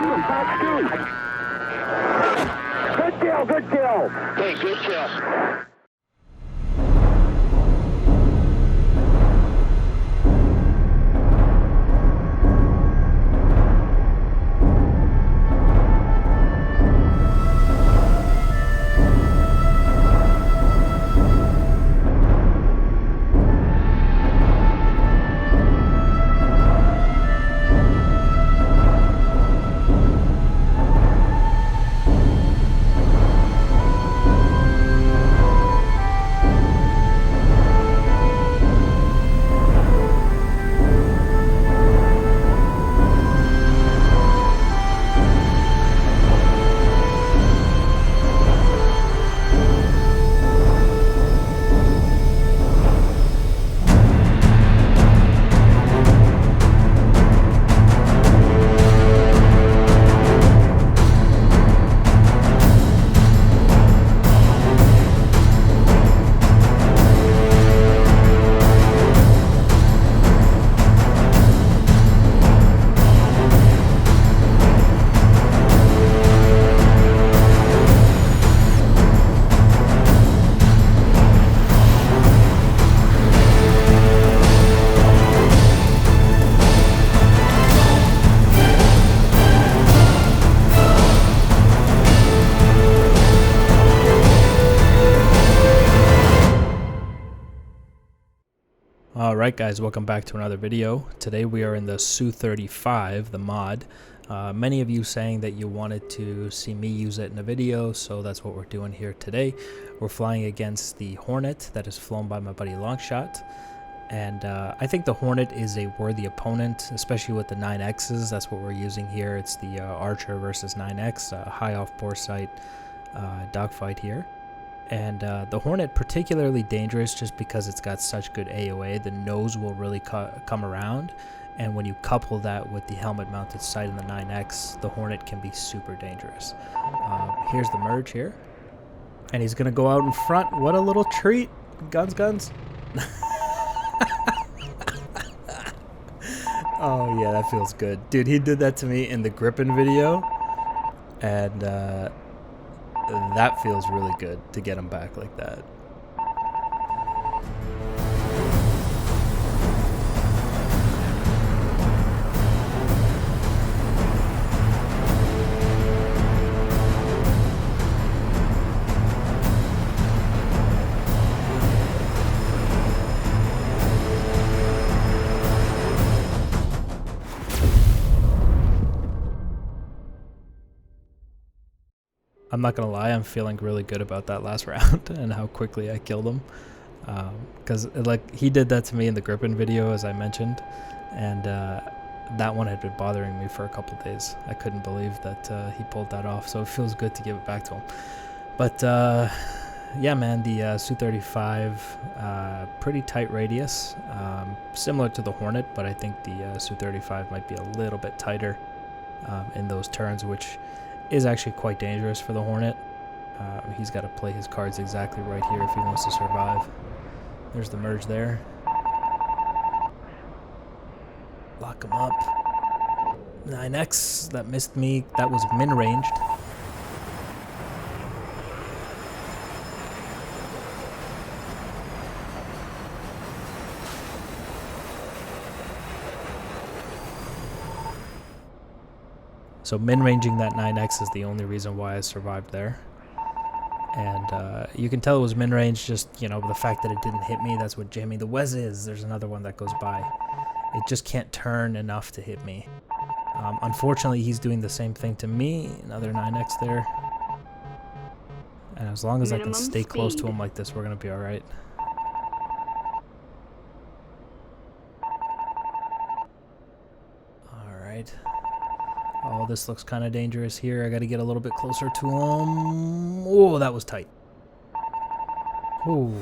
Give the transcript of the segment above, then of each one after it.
Good kill, good kill. Hey, good kill. Alright guys, welcome back to another video. Today we are in the Su-35, the mod. Many of you saying that you wanted to see me use it in a video, so that's what we're doing here today. We're flying against the Hornet that is flown by my buddy Longshot. And I think the Hornet is a worthy opponent, especially with the 9Xs. That's what we're using here. It's the Archer versus 9X, high off-bore sight dogfight here. And the Hornet particularly dangerous just because it's got such good AOA. The nose will really come around, and when you couple that with the helmet mounted sight in the 9X, the Hornet can be super dangerous. Here's the merge here, and he's gonna go out in front. What a little treat. Guns. Oh yeah, that feels good, dude. He did that to me in the Grippin video, and that feels really good to get him back like that. I'm not gonna lie, I'm feeling really good about that last round and how quickly I killed him, because like he did that to me in the Grippin video, as I mentioned, and that one had been bothering me for a couple of days. I couldn't believe that he pulled that off, so it feels good to give it back to him. But yeah man, the Su-35, pretty tight radius, similar to the Hornet, but I think the Su-35 might be a little bit tighter in those turns, which is actually quite dangerous for the Hornet. He's got to play his cards exactly right here if he wants to survive. There's the merge there. Lock him up. 9X, that missed me. That was min-ranged. So min-ranging that 9X is the only reason why I survived there. And you can tell it was min-range, just, you know, the fact that it didn't hit me. That's what jamming the Wes is. There's another one that goes by. It just can't turn enough to hit me. Unfortunately, he's doing the same thing to me. Another 9X there. And as long as I can stay close to him like this, we're going to be all right. All right. Oh, this looks kind of dangerous here. I got to get a little bit closer to him. Oh, that was tight. Ooh.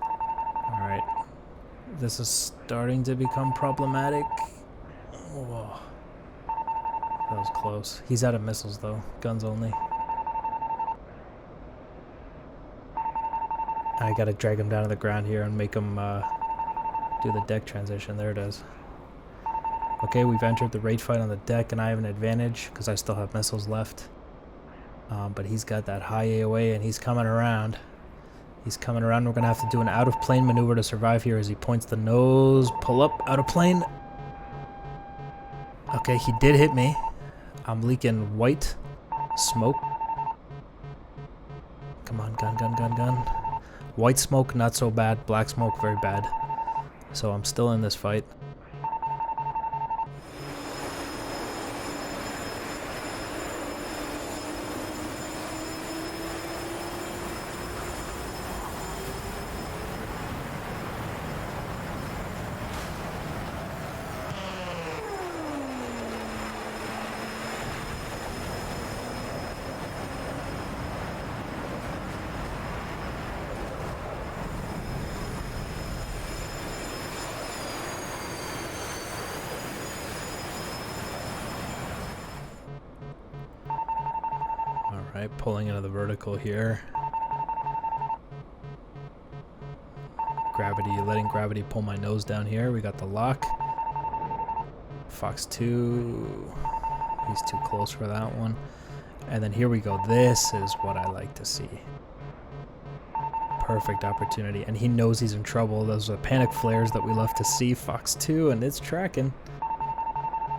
All right. This is starting to become problematic. Oh. That was close. He's out of missiles, though. Guns only. I gotta drag him down to the ground here and make him do the deck transition. There it is. Okay, we've entered the rate fight on the deck, and I have an advantage because I still have missiles left. But he's got that high AOA, and he's coming around. He's coming around. We're going to have to do an out-of-plane maneuver to survive here as he points the nose. Pull up, out of plane. Okay, he did hit me. I'm leaking white smoke. Come on, gun, gun, gun, gun. White smoke, not so bad. Black smoke, very bad. So I'm still in this fight. Alright, pulling into the vertical here. Gravity, letting gravity pull my nose down here. We got the lock. Fox 2. He's too close for that one. And then here we go. This is what I like to see. Perfect opportunity. And he knows he's in trouble. Those are panic flares that we love to see. Fox 2, and it's tracking.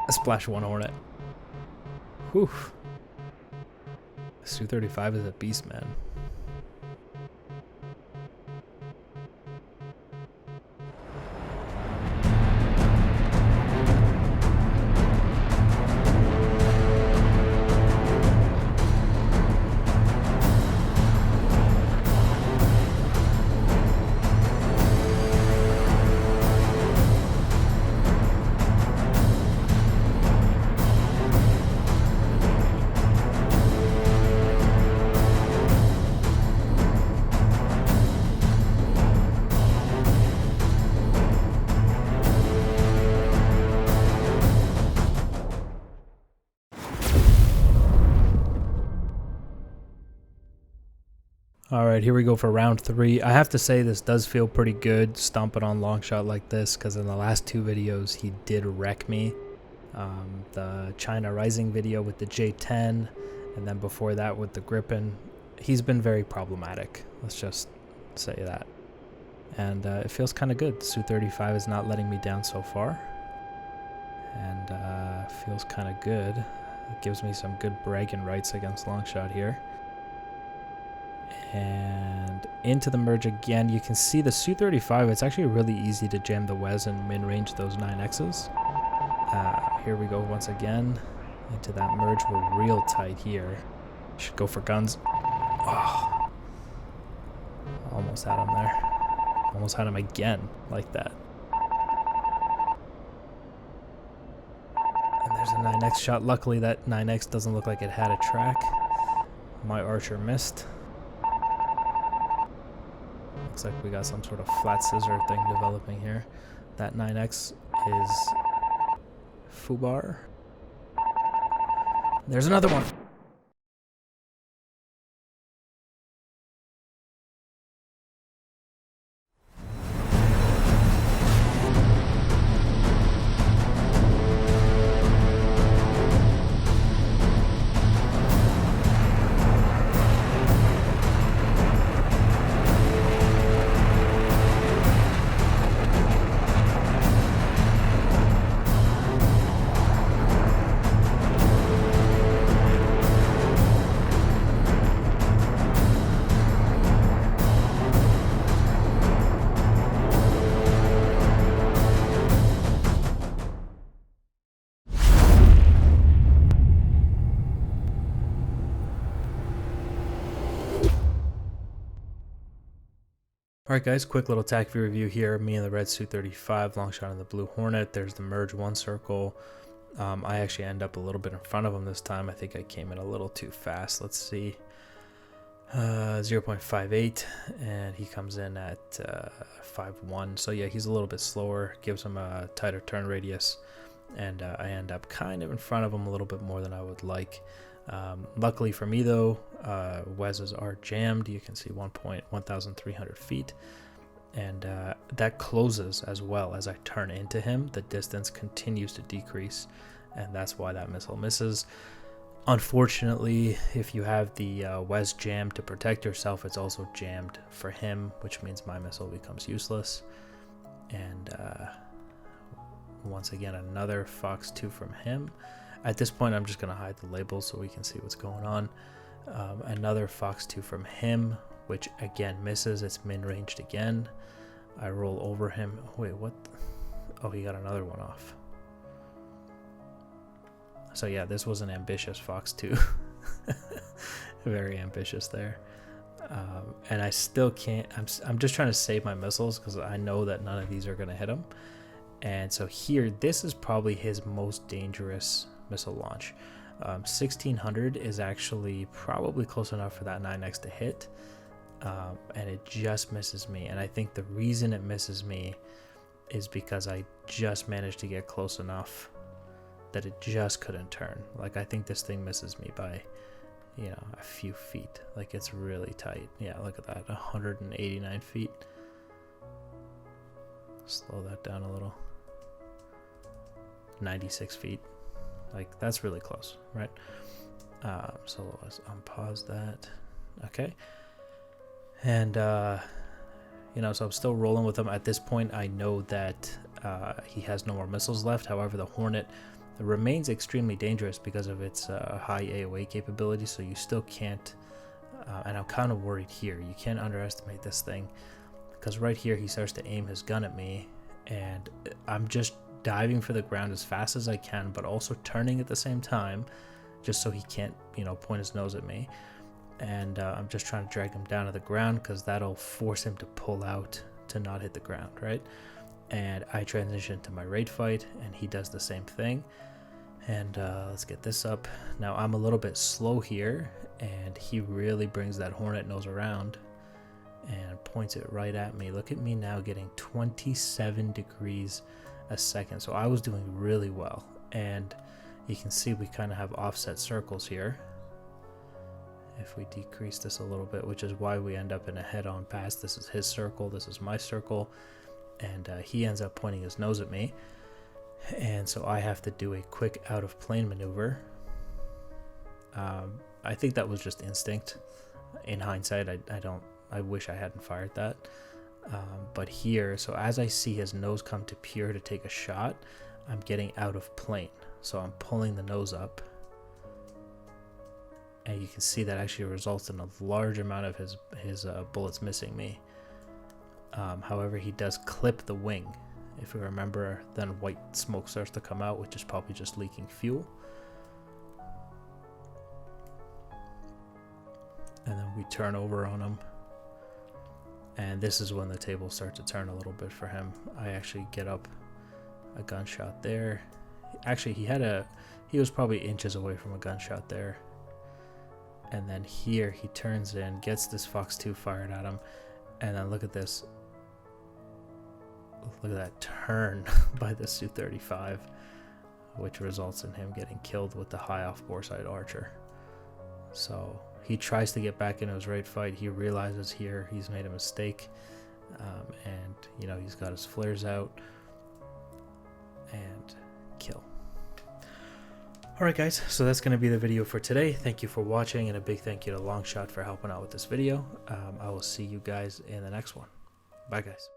A Splash 1 Hornet. Whew. Su-35 is a beast, man. Alright, here we go for round 3. I have to say this does feel pretty good stomping on long shot like this, because in the last 2 videos he did wreck me. The China Rising video with the J10, and then before that with the Gripen. He's been very problematic, let's just say that. And it feels kind of good. Su-35 is not letting me down so far. And feels kind of good. It gives me some good bragging rights against long shot here. And into the merge again. You can see the Su-35, it's actually really easy to jam the Wes and min-range those 9Xs. Here we go once again into that merge. We're real tight here. Should go for guns. Oh, almost had him there. Almost had him again like that. And there's a 9X shot. Luckily that 9X doesn't look like it had a track. My Archer missed. Looks like we got some sort of flat scissor thing developing here. That 9X is Fubar. There's another one. Alright guys, quick little TAC view review here. Me and the red Su-35, long shot in the blue Hornet. There's the merge 1 circle. I actually end up a little bit in front of him this time. I think I came in a little too fast. Let's see. 0.58, and he comes in at 5.1. So yeah, he's a little bit slower. Gives him a tighter turn radius. And I end up kind of in front of him a little bit more than I would like. Luckily for me though, Wes's are jammed. You can see 1,300 feet. And that closes as well. As I turn into him, the distance continues to decrease, and that's why that missile misses. Unfortunately, if you have the Wes jammed to protect yourself, it's also jammed for him, which means my missile becomes useless. And once again, another Fox 2 from him. At this point, I'm just going to hide the labels so we can see what's going on. Another Fox 2 from him, which again misses. It's min-ranged again. I roll over him. Wait, what? Oh, he got another one off. So yeah, this was an ambitious Fox 2. Very ambitious there. And I still can't, I'm just trying to save my missiles because I know that none of these are going to hit him. And so here, this is probably his most dangerous missile launch. 1600 is actually probably close enough for that 9X to hit. And it just misses me. And I think the reason it misses me is because I just managed to get close enough that it just couldn't turn. Like, I think this thing misses me by, you know, a few feet. Like, it's really tight. Yeah, look at that, 189 feet. Slow that down a little. 96 feet. Like, that's really close, right? So let's unpause that. Okay. And, you know, so I'm still rolling with him. At this point, I know that he has no more missiles left. However, the Hornet remains extremely dangerous because of its high AOA capability, so you still can't, and I'm kind of worried here. You can't underestimate this thing, because right here he starts to aim his gun at me, and I'm just diving for the ground as fast as I can, but also turning at the same time, just so he can't, you know, point his nose at me. And I'm just trying to drag him down to the ground because that'll force him to pull out to not hit the ground, right? And I transition to my raid fight, and he does the same thing. And let's get this up. Now I'm a little bit slow here, and he really brings that Hornet nose around and points it right at me. Look at me now getting 27 degrees a second. So I was doing really well, and you can see we kind of have offset circles here. If we decrease this a little bit, which is why we end up in a head-on pass. This is his circle, this is my circle, and he ends up pointing his nose at me, and so I have to do a quick out-of-plane maneuver. I think that was just instinct. In hindsight, I wish I hadn't fired that. But here, so as I see his nose come to pier to take a shot, I'm getting out of plane, so I'm pulling the nose up. And you can see that actually results in a large amount of his bullets missing me. However, he does clip the wing. If we remember, then white smoke starts to come out, which is probably just leaking fuel. And then we turn over on him. And this is when the tables start to turn a little bit for him. I actually get up a gunshot there. Actually, he was probably inches away from a gunshot there. And then here he turns in, gets this Fox 2 fired at him, and then look at this. Look at that turn by the Su-35, which results in him getting killed with the high off-bore side archer. So he tries to get back into his raid fight. He realizes here he's made a mistake, and you know, he's got his flares out, and kill. Alright guys, so that's going to be the video for today. Thank you for watching, and a big thank you to Longshot for helping out with this video. I will see you guys in the next one. Bye guys.